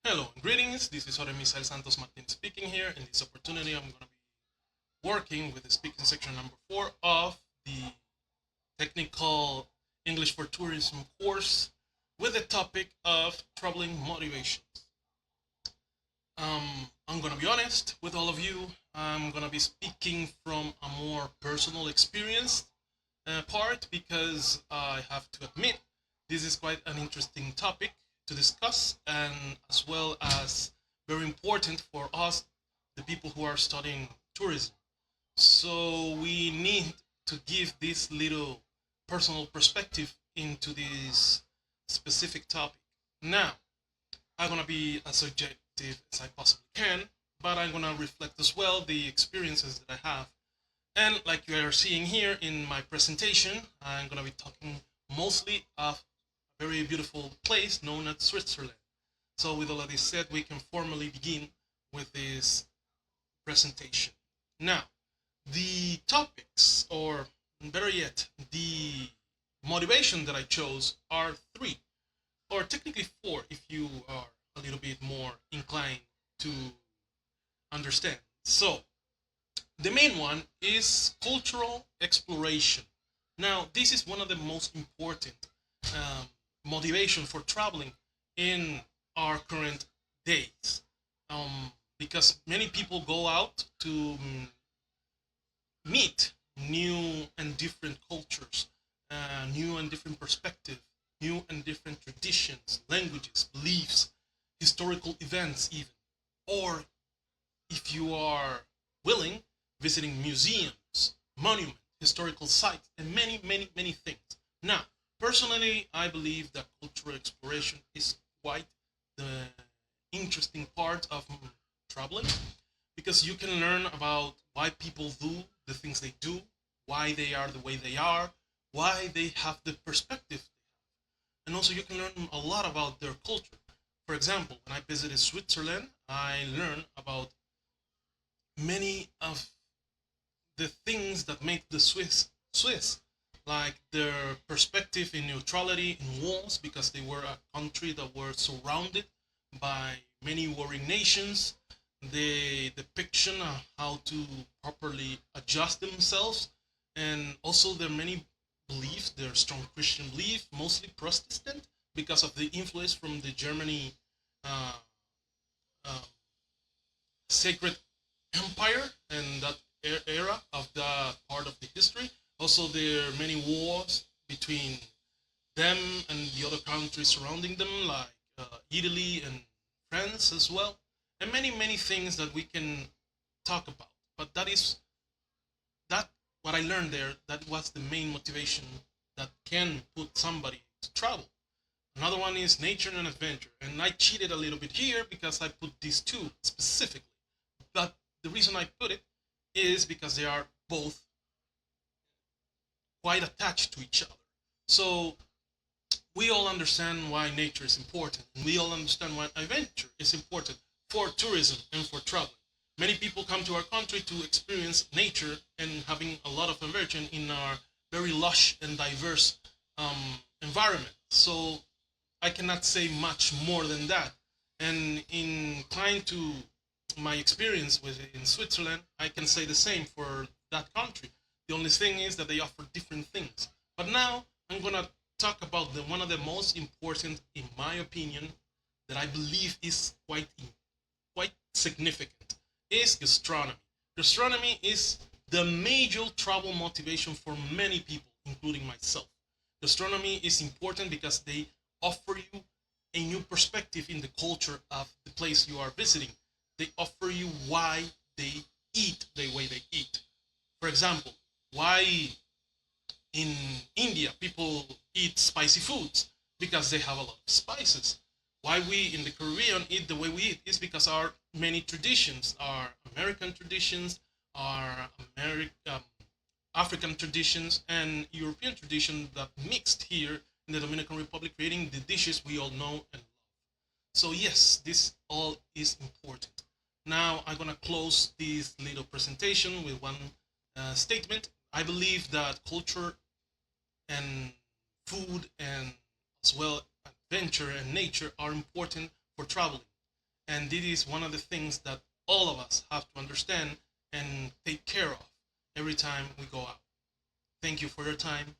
Hello and greetings. This is Jorge Misael Santos Martin speaking here. In this opportunity, I'm going to be working with the speaking section number 4 of the technical English for Tourism course with the topic of traveling motivations. I'm going to be honest with all of you. I'm going to be speaking from a more personal experience part because I have to admit this is quite an interesting topic to discuss and as well as very important for us, the people who are studying tourism. So we need to give this little personal perspective into this specific topic. Now, I'm gonna be as objective as I possibly can, but I'm gonna reflect as well the experiences that I have. And like you are seeing here in my presentation, I'm gonna be talking mostly of a very beautiful place known as Switzerland. So with all of this said, we can formally begin with this presentation. Now, the topics, or better yet, the motivation that I chose are three, or technically four if you are a little bit more inclined to understand. So, the main one is cultural exploration. Now, this is one of the most important um, motivation for traveling in our current days, because many people go out to meet new and different cultures, new and different perspectives, new and different traditions, languages, beliefs, historical events, even. Or if you are willing, visiting museums, monuments, historical sites, and many, many, many things. Now, personally, I believe that cultural exploration is quite the interesting part of traveling because you can learn about why people do the things they do, why they are the way they are, why they have the perspective, and also you can learn a lot about their culture. For example, when I visited Switzerland, I learned about many of the things that make the Swiss, like their perspective in neutrality in wars, because they were a country that were surrounded by many warring nations, the depiction of how to properly adjust themselves, and also their many beliefs, their strong Christian belief, mostly Protestant, because of the influence from the Germany uh, uh, sacred empire and that era of that part of the history. Also, there are many wars between them and the other countries surrounding them, like Italy and France as well, and many many things that we can talk about. But that what I learned there. That was the main motivation that can put somebody to travel. Another one is nature and adventure, and I cheated a little bit here because I put these two specifically. But the reason I put it is because they are both quite attached to each other. So we all understand why nature is important. And we all understand why adventure is important for tourism and for traveling. Many people come to our country to experience nature and having a lot of immersion in our very lush and diverse environment. So I cannot say much more than that. And inclined to my experience with in Switzerland, I can say the same for that country. The only thing is that they offer different things. But now I'm gonna talk about the one of the most important, in my opinion, that I believe is quite significant, is gastronomy. Gastronomy is the major travel motivation for many people, including myself. Gastronomy is important because they offer you a new perspective in the culture of the place you are visiting. They offer you why they eat the way they eat. For example, why in India people eat spicy foods? Because they have a lot of spices. Why we in the Korean eat the way we eat is because our many traditions, our American traditions, our African traditions, and European traditions that mixed here in the Dominican Republic, creating the dishes we all know and love. So yes, this all is important. Now I'm gonna close this little presentation with one statement. I believe that culture and food and as well adventure and nature are important for traveling. And this is one of the things that all of us have to understand and take care of every time we go out. Thank you for your time.